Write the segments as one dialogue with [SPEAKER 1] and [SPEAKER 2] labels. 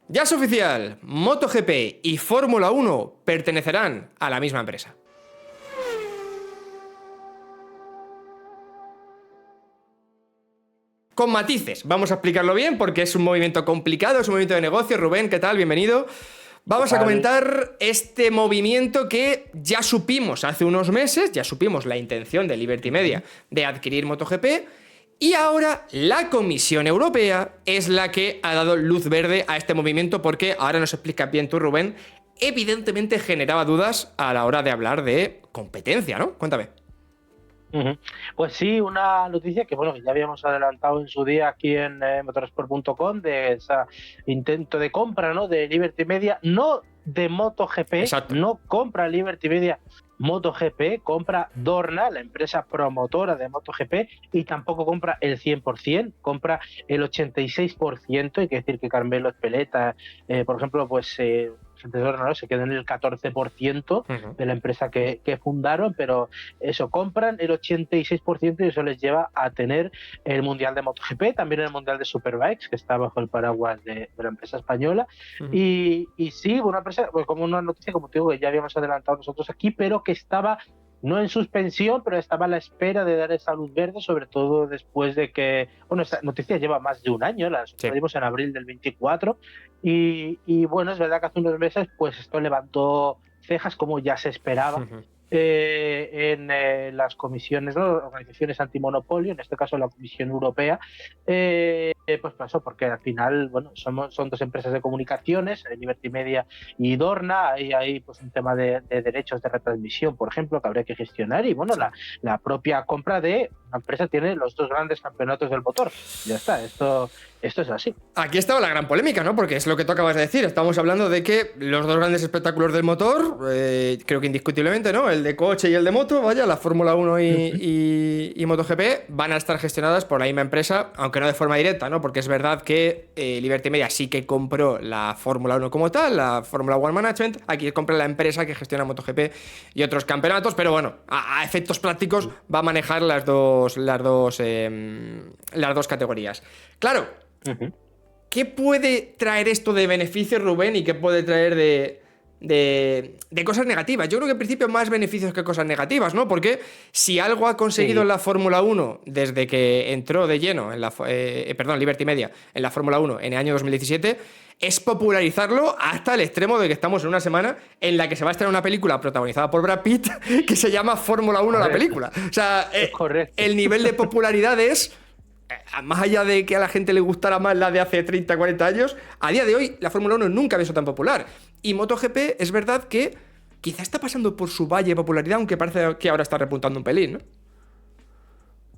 [SPEAKER 1] Ya es oficial, MotoGP y Fórmula 1 pertenecerán a la misma empresa. Con matices, vamos a explicarlo bien porque es un movimiento complicado, es un movimiento de negocio. Rubén, ¿qué tal? Bienvenido.
[SPEAKER 2] ¿Qué
[SPEAKER 1] Vamos a
[SPEAKER 2] tal?
[SPEAKER 1] comentar este movimiento que ya supimos hace unos meses, ya supimos la intención de Liberty Media
[SPEAKER 2] Ujú.
[SPEAKER 1] de adquirir MotoGP, y ahora la Comisión Europea es la que ha dado luz verde a este movimiento porque, ahora nos explicas bien tú, Rubén, evidentemente generaba dudas a la hora de hablar de competencia, ¿no? Cuéntame.
[SPEAKER 2] Ujú. Pues sí, una noticia que bueno, que ya habíamos adelantado en su día aquí en motorsport.com de ese intento de compra, ¿no? De Liberty Media, no de MotoGP,
[SPEAKER 1] Exacto.
[SPEAKER 2] no compra Liberty Media MotoGP, compra Dorna, la empresa promotora de MotoGP, y tampoco compra el 100%, compra el 86%. Hay que decir que Carmelo Espeleta, por ejemplo, pues gente de Dorna, ¿no? Se quedó en el 14%
[SPEAKER 1] Ujú.
[SPEAKER 2] de la empresa que fundaron, pero eso, compran el 86% y eso les lleva a tener el Mundial de MotoGP, también el Mundial de Superbikes, que está bajo el paraguas de la empresa española.
[SPEAKER 1] Ujú.
[SPEAKER 2] Y sí, una empresa, pues como una noticia, como te digo, que ya habíamos adelantado nosotros aquí, pero que estaba no en suspensión, pero estaba a la espera de dar esa luz verde, sobre todo después de que, bueno, esta noticia lleva más de un año, la
[SPEAKER 1] Sí.
[SPEAKER 2] dimos en abril del 24, y bueno, es verdad que hace unos meses, pues esto levantó cejas como ya se esperaba
[SPEAKER 1] Ujú.
[SPEAKER 2] en las comisiones, ¿no? Organizaciones antimonopolio, en este caso la Comisión Europea, pues pasó porque al final, bueno, son dos empresas de comunicaciones, Liberty Media y Dorna. Hay pues un tema de derechos de retransmisión, por ejemplo, que habría que gestionar, y bueno,
[SPEAKER 1] Sí.
[SPEAKER 2] la propia compra de una empresa tiene los dos grandes campeonatos del motor. Ya está, esto es así.
[SPEAKER 1] Aquí estaba la gran polémica, ¿no? Porque es lo que tú acabas de decir. Estamos hablando de que los dos grandes espectáculos del motor, creo que indiscutiblemente, ¿no? El de coche y el de moto, vaya, la Fórmula 1 y MotoGP, van a estar gestionadas por la misma empresa, aunque no de forma directa, ¿no? Porque es verdad que Liberty Media sí que compró la Fórmula 1 como tal, la Fórmula 1 Management. Aquí compra la empresa que gestiona MotoGP y otros campeonatos, pero bueno, a efectos prácticos va a manejar las dos categorías. Claro.
[SPEAKER 2] Ujú.
[SPEAKER 1] ¿Qué puede traer esto de beneficios, Rubén? ¿Y qué puede traer de cosas negativas? Yo creo que en principio más beneficios que cosas negativas, ¿no? Porque si algo ha conseguido
[SPEAKER 2] Sí.
[SPEAKER 1] la Fórmula 1 desde que entró de lleno en Liberty Media en la Fórmula 1 en el año 2017, es popularizarlo hasta el extremo de que estamos en una semana en la que se va a estrenar una película protagonizada por Brad Pitt que se llama Fórmula 1 la
[SPEAKER 2] Correcto,
[SPEAKER 1] película. O sea,
[SPEAKER 2] correcto.
[SPEAKER 1] el nivel de popularidad es más allá de que a la gente le gustara más la de hace 30, 40 años, a día de hoy la Fórmula 1 nunca había sido tan popular. Y MotoGP es verdad que quizá está pasando por su valle de popularidad, aunque parece que ahora está repuntando un pelín, ¿no?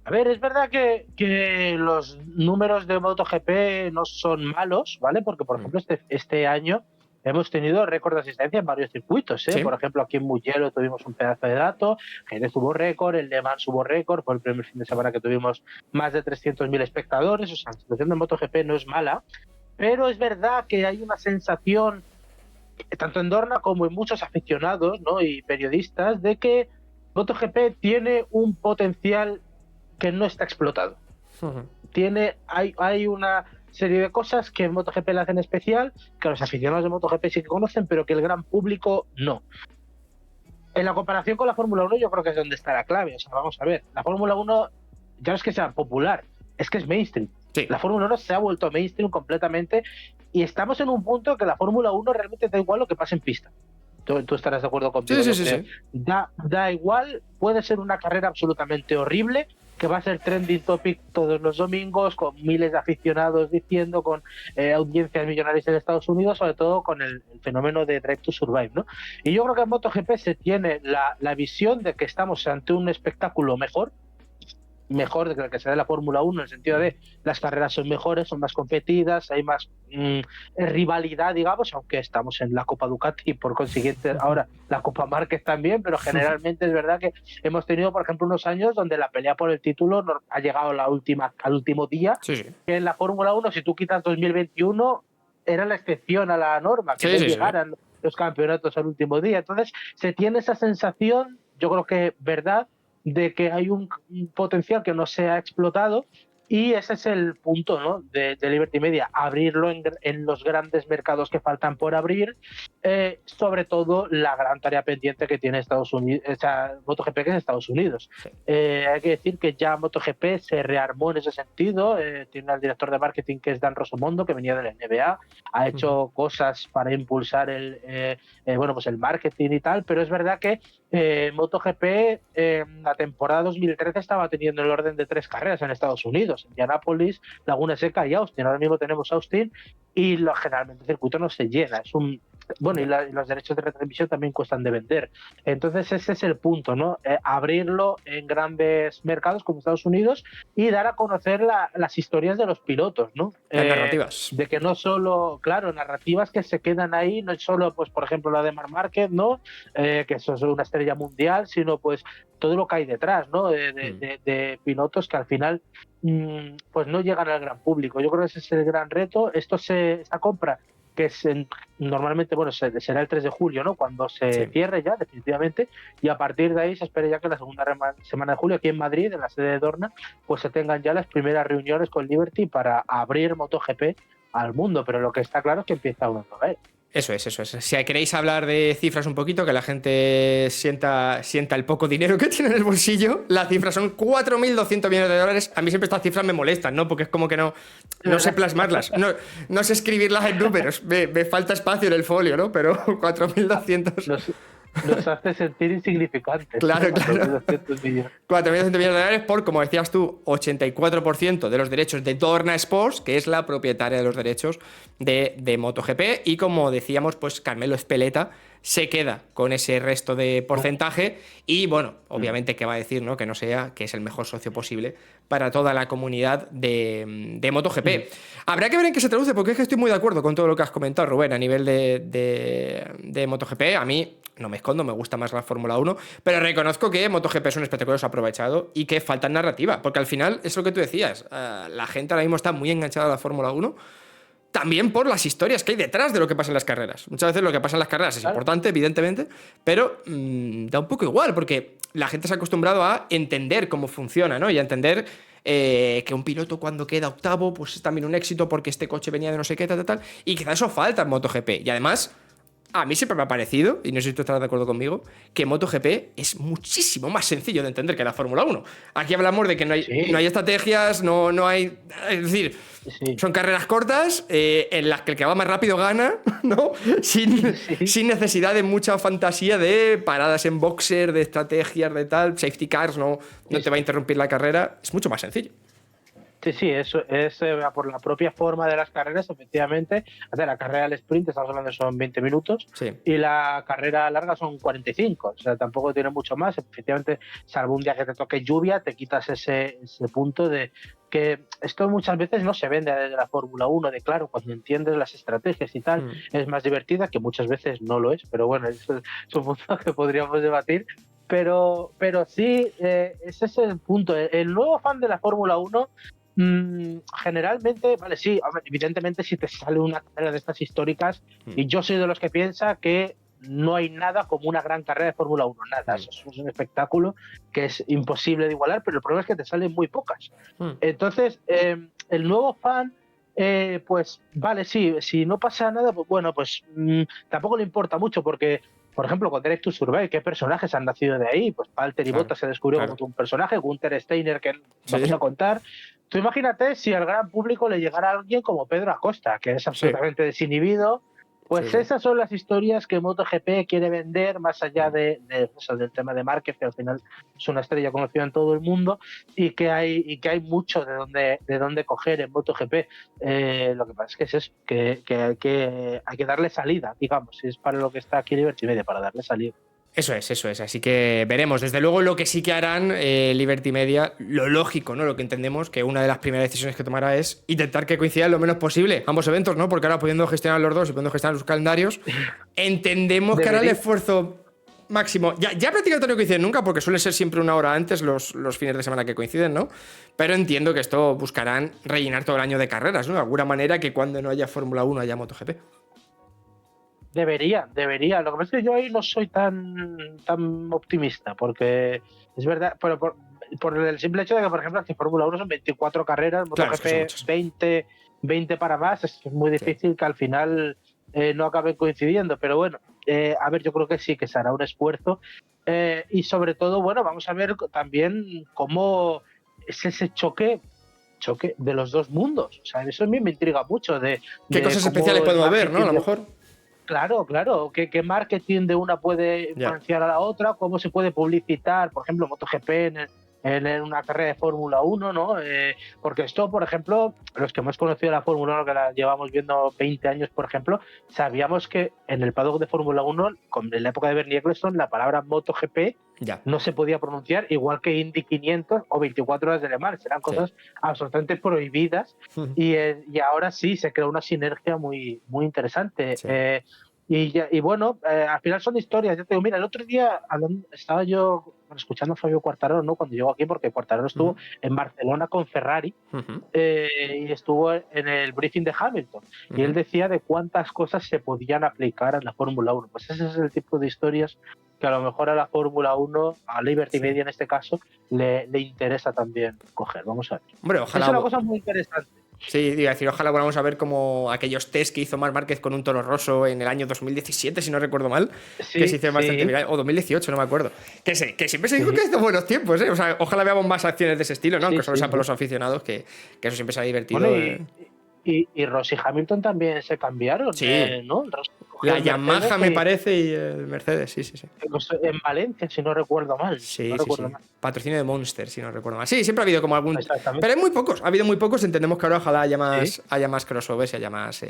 [SPEAKER 2] A ver, es verdad que los números de MotoGP no son malos, ¿vale? Porque, por
[SPEAKER 1] Mm.
[SPEAKER 2] ejemplo, este año hemos tenido récord de asistencia en varios circuitos, ¿eh? Por
[SPEAKER 1] Sí.
[SPEAKER 2] ejemplo, aquí en Mugello tuvimos un pedazo de dato, Jerez tuvo récord, el Le Mans hubo récord, fue el primer fin de semana que tuvimos más de 300.000 espectadores. O sea, la situación de MotoGP no es mala, pero es verdad que hay una sensación, tanto en Dorna como en muchos aficionados, ¿no? Y periodistas, de que MotoGP tiene un potencial que no está explotado.
[SPEAKER 1] Ujú.
[SPEAKER 2] Hay una serie de cosas que en MotoGP le hacen especial, que los aficionados de MotoGP sí que conocen, pero que el gran público no. En la comparación con la Fórmula 1 yo creo que es donde está la clave. O sea, vamos a ver, la Fórmula 1 ya no es que sea popular, es que es mainstream.
[SPEAKER 1] Sí.
[SPEAKER 2] La Fórmula 1 se ha vuelto mainstream completamente, y estamos en un punto que la Fórmula 1 realmente da igual lo que pase en pista. Tú estarás de acuerdo
[SPEAKER 1] Sí,
[SPEAKER 2] conmigo,
[SPEAKER 1] sí,
[SPEAKER 2] yo
[SPEAKER 1] sí,
[SPEAKER 2] creo.
[SPEAKER 1] sí.
[SPEAKER 2] Da igual, puede ser una carrera absolutamente horrible, que va a ser trending topic todos los domingos, con miles de aficionados diciendo, con audiencias millonarias en Estados Unidos, sobre todo con el fenómeno de Drive to Survive, ¿no? Y yo creo que en MotoGP se tiene la visión de que estamos ante un espectáculo mejor de que se da la Fórmula 1, en el sentido de las carreras son mejores, son más competidas, hay más rivalidad, digamos, aunque estamos en la Copa Ducati y por consiguiente ahora la Copa Márquez también, pero generalmente es verdad que hemos tenido, por ejemplo, unos años donde la pelea por el título ha llegado al último día,
[SPEAKER 1] Sí, sí.
[SPEAKER 2] que en la Fórmula 1, si tú quitas 2021, era la excepción a la norma, que
[SPEAKER 1] Sí,
[SPEAKER 2] no
[SPEAKER 1] sí, sí.
[SPEAKER 2] llegaran los campeonatos al último día. Entonces, se tiene esa sensación, yo creo que verdad, de que hay un potencial que no se ha explotado, Y ese es el punto, ¿no?, de Liberty Media, abrirlo en los grandes mercados que faltan por abrir, sobre todo la gran tarea pendiente que tiene Estados Unidos, o sea, MotoGP, que es Estados Unidos.
[SPEAKER 1] Sí.
[SPEAKER 2] Hay que decir que ya MotoGP se rearmó en ese sentido, tiene al director de marketing, que es Dan Rosomondo, que venía de la NBA, ha hecho cosas para impulsar bueno, pues el marketing y tal, pero es verdad que MotoGP la temporada 2013 estaba teniendo el orden de 3 carreras en Estados Unidos: Indianápolis, Laguna Seca y Austin. Ahora mismo tenemos Austin y generalmente el circuito no se llena. Bueno, y los derechos de retransmisión también cuestan de vender. Entonces ese es el punto, ¿no? Abrirlo en grandes mercados como Estados Unidos y dar a conocer las historias de los pilotos, ¿no?
[SPEAKER 1] Las narrativas.
[SPEAKER 2] De que no solo, claro, narrativas que se quedan ahí, no es solo, pues, por ejemplo, la de Marc Márquez, ¿no? Que eso es una estrella mundial, sino pues todo lo que hay detrás, ¿no? De pilotos que al final pues no llegan al gran público. Yo creo que ese es el gran reto. Esta compra, que normalmente, bueno, será el 3 de julio, ¿no?, cuando se cierre ya definitivamente, y a partir de ahí se espera ya que la segunda semana de julio, aquí en Madrid, en la sede de Dorna, pues se tengan ya las primeras reuniones con Liberty para abrir MotoGP al mundo, pero lo que está claro es que empieza uno a ver.
[SPEAKER 1] Eso es. Si queréis hablar de cifras un poquito, que la gente sienta el poco dinero que tiene en el bolsillo, las cifras son 4.200 millones de dólares. A mí siempre estas cifras me molestan, ¿no? Porque es como que no sé plasmarlas, no sé escribirlas en números, me falta espacio en el folio, ¿no? Pero 4.200...
[SPEAKER 2] Nos hace sentir insignificantes.
[SPEAKER 1] Claro.
[SPEAKER 2] 4.200 millones.
[SPEAKER 1] 4.200 millones de dólares por, como decías tú, 84% de los derechos de Dorna Sports, que es la propietaria de los derechos de MotoGP. Y como decíamos, pues Carmelo Ezpeleta se queda con ese resto de porcentaje. Y bueno, obviamente, ¿qué va a decir, no? Que no sea, que es el mejor socio posible para toda la comunidad de MotoGP. Habrá que ver en qué se traduce, porque es que estoy muy de acuerdo con todo lo que has comentado, Rubén, a nivel de MotoGP. A mí, no me escondo, me gusta más la Fórmula 1, pero reconozco que MotoGP es un espectáculo desaprovechado y que falta narrativa, porque al final es lo que tú decías, la gente ahora mismo está muy enganchada a la Fórmula 1, también por las historias que hay detrás de lo que pasa en las carreras. Muchas veces lo que pasa en las carreras es importante, evidentemente, pero da un poco igual, porque la gente se ha acostumbrado a entender cómo funciona, ¿no? Y a entender que un piloto, cuando queda octavo, pues es también un éxito porque este coche venía de no sé qué, tal, y quizás eso falta en MotoGP. Y además, a mí siempre me ha parecido, y no sé si tú estarás de acuerdo conmigo, que MotoGP es muchísimo más sencillo de entender que la Fórmula 1. Aquí hablamos de que no hay estrategias, no hay... Es decir, son carreras cortas en las que el que va más rápido gana, ¿no? Sin necesidad de mucha fantasía de paradas en boxer, de estrategias, de tal, safety cars, no te va a interrumpir la carrera. Es mucho más sencillo.
[SPEAKER 2] Sí, eso es por la propia forma de las carreras, efectivamente. O sea, la carrera del sprint, estamos hablando, son 20 minutos, y la carrera larga son 45. O sea, tampoco tiene mucho más. Efectivamente, salvo un día que te toque lluvia, te quitas ese punto de que esto muchas veces no se vende desde la Fórmula 1, de claro, cuando entiendes las estrategias y tal, es más divertida, que muchas veces no lo es, pero bueno, eso es un punto que podríamos debatir. Pero sí, ese es el punto. El nuevo fan de la Fórmula 1... generalmente, vale, sí, evidentemente, si te sale una carrera de estas históricas, y yo soy de los que piensa que no hay nada como una gran carrera de Fórmula 1, nada, eso es un espectáculo que es imposible de igualar, pero el problema es que te salen muy pocas. Entonces, el nuevo fan, pues vale, sí, si no pasa nada, pues bueno, pues tampoco le importa mucho, porque, por ejemplo, con Direct to Survive, ¿qué personajes han nacido de ahí? Pues Valtteri Bottas se descubrió como un personaje, Gunther Steiner, que vamos a contar. Tú imagínate si al gran público le llegara alguien como Pedro Acosta, que es absolutamente desinhibido. Pues esas son las historias que MotoGP quiere vender, más allá del tema de Márquez, que al final es una estrella conocida en todo el mundo, y que hay mucho de dónde coger en MotoGP. Lo que pasa es que hay que darle salida, digamos, si es para lo que está aquí Liberty Media, para darle salida.
[SPEAKER 1] Eso es. Así que veremos. Desde luego, lo que sí que harán Liberty Media, lo lógico, ¿no? Lo que entendemos, que una de las primeras decisiones que tomará es intentar que coincidan lo menos posible ambos eventos, ¿no? Porque ahora, pudiendo gestionar los dos y pudiendo gestionar sus calendarios, entendemos que hará el esfuerzo máximo. Ya prácticamente no coinciden nunca, porque suele ser siempre una hora antes los fines de semana que coinciden, ¿no? Pero entiendo que esto buscarán rellenar todo el año de carreras, ¿no? De alguna manera, que cuando no haya Fórmula 1 haya MotoGP.
[SPEAKER 2] Debería. Lo que pasa es que yo ahí no soy tan optimista, porque es verdad, pero por el simple hecho de que, por ejemplo, aquí Fórmula 1 son 24 carreras,
[SPEAKER 1] Claro, es que son
[SPEAKER 2] MotoGP
[SPEAKER 1] muchos.
[SPEAKER 2] 20 para más, es muy
[SPEAKER 1] Sí.
[SPEAKER 2] difícil que al final no acaben coincidiendo, pero bueno, a ver, yo creo que sí, que se hará un esfuerzo y sobre todo, bueno, vamos a ver también cómo es ese choque de los dos mundos, o sea, eso a mí me intriga mucho
[SPEAKER 1] ¿Qué
[SPEAKER 2] de
[SPEAKER 1] cosas especiales
[SPEAKER 2] cómo el
[SPEAKER 1] podemos ver, no? A
[SPEAKER 2] marketing
[SPEAKER 1] lo
[SPEAKER 2] de
[SPEAKER 1] mejor.
[SPEAKER 2] Claro, claro. ¿Qué marketing de una puede
[SPEAKER 1] Ya.
[SPEAKER 2] influenciar a la otra? ¿Cómo se puede publicitar, por ejemplo, MotoGP en una carrera de Fórmula 1, ¿no? Porque esto, por ejemplo, los que hemos conocido la Fórmula 1, que la llevamos viendo 20 años, por ejemplo, sabíamos que en el paddock de Fórmula 1, en la época de Bernie Ecclestone, la palabra MotoGP
[SPEAKER 1] Ya.
[SPEAKER 2] no se podía pronunciar, igual que Indy 500 o 24 horas de Le Mans. Eran
[SPEAKER 1] Sí.
[SPEAKER 2] cosas absolutamente prohibidas y ahora sí se crea una sinergia muy, muy interesante.
[SPEAKER 1] Sí.
[SPEAKER 2] Y bueno, al final son historias. Yo te digo, mira, el otro día estaba yo escuchando a Fabio Quartararo, ¿no? Cuando llegó aquí, porque Quartararo estuvo en Barcelona con Ferrari y estuvo en el briefing de Hamilton. Y él decía de cuántas cosas se podían aplicar a la Fórmula 1. Pues ese es el tipo de historias que a lo mejor a la Fórmula 1, a Liberty Media en este caso, le interesa también coger. Vamos a ver.
[SPEAKER 1] Hombre,
[SPEAKER 2] Es
[SPEAKER 1] ojalá.
[SPEAKER 2] una cosa muy interesante.
[SPEAKER 1] Sí, iba a decir, ojalá volvamos a ver como aquellos test que hizo Marc Márquez con un Toro Rosso en el año 2017, si no recuerdo mal,
[SPEAKER 2] Sí,
[SPEAKER 1] que se hizo bastante
[SPEAKER 2] sí.
[SPEAKER 1] viral, o 2018, no me acuerdo. Que siempre se dijo
[SPEAKER 2] Sí.
[SPEAKER 1] que hizo buenos tiempos, ¿eh? O sea, ojalá veamos más acciones de ese estilo, ¿no?
[SPEAKER 2] Sí,
[SPEAKER 1] Aunque solo
[SPEAKER 2] sí,
[SPEAKER 1] sea por
[SPEAKER 2] sí.
[SPEAKER 1] los aficionados, que eso siempre se ha divertido.
[SPEAKER 2] Bueno, y Ross y Hamilton también se cambiaron,
[SPEAKER 1] Sí.
[SPEAKER 2] ¿no? Ross cogió
[SPEAKER 1] La
[SPEAKER 2] el
[SPEAKER 1] Yamaha,
[SPEAKER 2] Mercedes
[SPEAKER 1] me parece, y el Mercedes, sí.
[SPEAKER 2] en Valencia, si no recuerdo mal.
[SPEAKER 1] Sí.
[SPEAKER 2] No recuerdo mal.
[SPEAKER 1] Patrocinio de Monster, si no recuerdo mal. Sí, siempre ha habido como algún.
[SPEAKER 2] Exactamente.
[SPEAKER 1] Pero hay muy pocos, ha habido muy pocos. Entendemos que ahora ojalá haya más,
[SPEAKER 2] Sí.
[SPEAKER 1] haya más crossovers y haya más.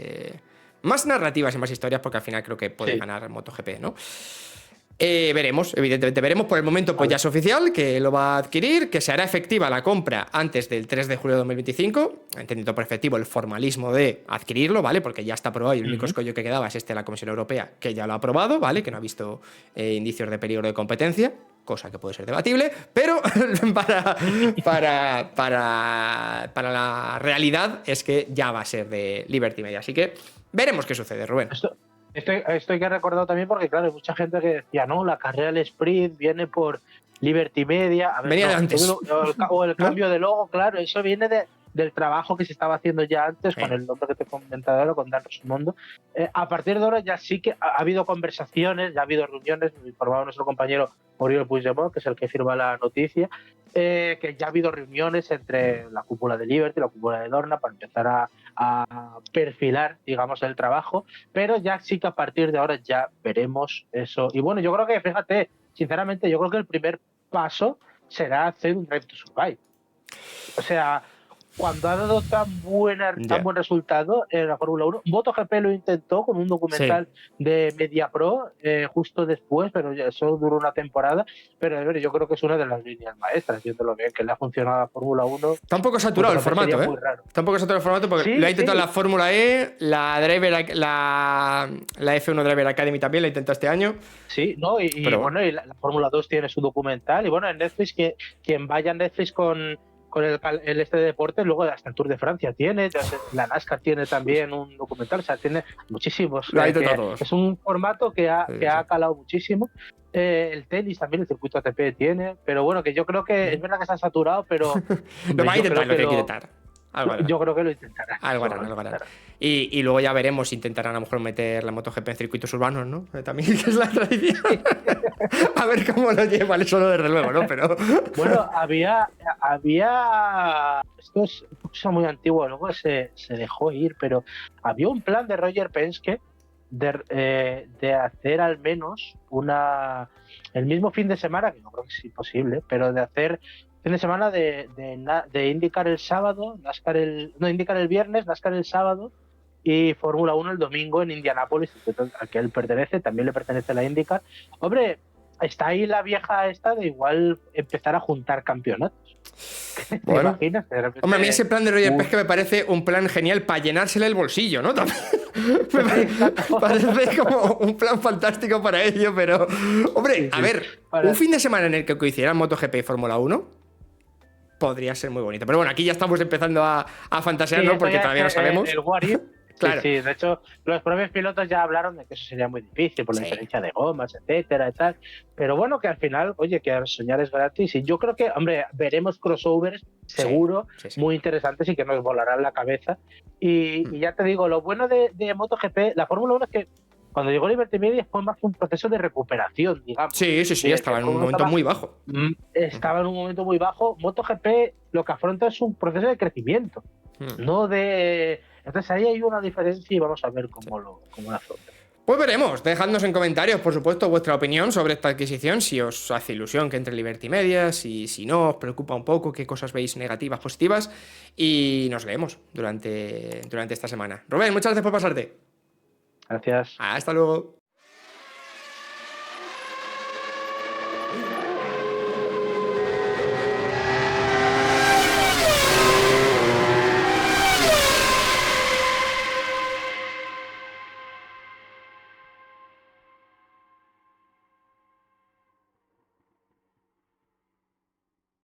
[SPEAKER 1] Más narrativas y más historias, porque al final creo que puede
[SPEAKER 2] Sí.
[SPEAKER 1] ganar MotoGP, ¿no? Veremos, evidentemente veremos. Por el momento, pues
[SPEAKER 2] Vale.
[SPEAKER 1] ya es oficial que lo va a adquirir, que se hará efectiva la compra antes del 3 de julio de 2025. Entendiendo por efectivo el formalismo de adquirirlo, ¿vale? Porque ya está aprobado y el único escollo que quedaba es este de la Comisión Europea, que ya lo ha aprobado, ¿vale? Que no ha visto indicios de peligro de competencia, cosa que puede ser debatible, pero para la realidad es que ya va a ser de Liberty Media. Así que veremos qué sucede, Rubén.
[SPEAKER 2] Esto hay que recordar también porque, claro, hay mucha gente que decía, no, la carrera del sprint viene por Liberty Media. A ver,
[SPEAKER 1] Venía
[SPEAKER 2] no,
[SPEAKER 1] de antes.
[SPEAKER 2] o el
[SPEAKER 1] ¿No?
[SPEAKER 2] cambio de logo, claro, eso viene del trabajo que se estaba haciendo ya antes con el nombre que te he comentado ahora, con Dan Rosmondo. A partir de ahora ya sí que ha habido conversaciones, ya ha habido reuniones, nos informaba nuestro compañero Oriol Puigdemont, que es el que firma la noticia, que ya ha habido reuniones entre la cúpula de Liberty y la cúpula de Dorna para empezar a perfilar, digamos, el trabajo, pero ya sí que a partir de ahora ya veremos eso. Y bueno, yo creo que, fíjate, sinceramente, yo creo que el primer paso será hacer un Drive to Survive. O sea, cuando ha dado tan buen resultado en la Fórmula 1, MotoGP lo intentó con un documental de MediaPro justo después, pero eso duró una temporada. Pero yo creo que es una de las líneas maestras, viéndolo bien, que le ha funcionado a la Fórmula 1.
[SPEAKER 1] Está un poco saturado el formato, ¿eh? Está un poco saturado el formato porque
[SPEAKER 2] Sí,
[SPEAKER 1] lo ha intentado
[SPEAKER 2] sí.
[SPEAKER 1] la Fórmula E, la F1 Driver Academy también la ha intentado este año.
[SPEAKER 2] Sí, ¿no? Y la Fórmula 2 tiene su documental. Y bueno, en Netflix, quien vaya a Netflix con el este de deportes, luego hasta el Tour de Francia tiene, la NASCAR tiene también un documental, o sea, tiene muchísimos. Es un formato que ha calado muchísimo. El tenis también, el circuito ATP tiene, pero bueno, que yo creo que es verdad que está saturado, pero
[SPEAKER 1] lo va a intentar, lo que intentar.
[SPEAKER 2] Yo creo que lo intentará.
[SPEAKER 1] Algo harán. Y luego ya veremos si intentarán a lo mejor meter la MotoGP en circuitos urbanos, ¿no? También, que es la tradición. A ver cómo lo llevan, eso no desde luego, ¿no? Pero
[SPEAKER 2] bueno, había esto es una cosa muy antigua, luego se dejó ir, pero había un plan de Roger Penske de hacer al menos el mismo fin de semana, que no creo que sea imposible, pero de hacer fin de semana de IndyCar el sábado, IndyCar el viernes, NASCAR el sábado y Fórmula 1 el domingo en Indianápolis, al que él pertenece, también le pertenece la IndyCar. Hombre, está ahí la vieja esta de igual empezar a juntar campeonatos.
[SPEAKER 1] Bueno.
[SPEAKER 2] ¿Te imaginas?
[SPEAKER 1] Hombre, a mí ese plan de Roger Penske me parece un plan genial para llenársele el bolsillo, ¿no? Me parece como un plan fantástico para ello, pero hombre, a ver, un fin de semana en el que coincidieran MotoGP y Fórmula 1 podría ser muy bonito. Pero bueno, aquí ya estamos empezando a fantasear, ¿no? Porque todavía no sabemos.
[SPEAKER 2] El what if.
[SPEAKER 1] Claro.
[SPEAKER 2] Sí, de hecho, los propios pilotos ya hablaron de que eso sería muy difícil por la diferencia de gomas, etcétera, y tal. Pero bueno, que al final, oye, que soñar es gratis. Y yo creo que, hombre, veremos crossovers seguro,
[SPEAKER 1] Sí.
[SPEAKER 2] muy interesantes y que nos volarán la cabeza. Y ya te digo, lo bueno de MotoGP, la Fórmula 1 es que cuando llegó Liberty Media fue más un proceso de recuperación, digamos.
[SPEAKER 1] Sí, estaba en un momento muy bajo.
[SPEAKER 2] Estaba en un momento muy bajo. MotoGP lo que afronta es un proceso de crecimiento, no de... Entonces ahí hay una diferencia y vamos a ver cómo lo afronta.
[SPEAKER 1] Pues veremos, dejadnos en comentarios, por supuesto, vuestra opinión sobre esta adquisición, si os hace ilusión que entre Liberty Media, si no, os preocupa un poco, qué cosas veis negativas, positivas, y nos leemos durante esta semana. Rubén, muchas gracias por pasarte.
[SPEAKER 2] Gracias.
[SPEAKER 1] Hasta luego.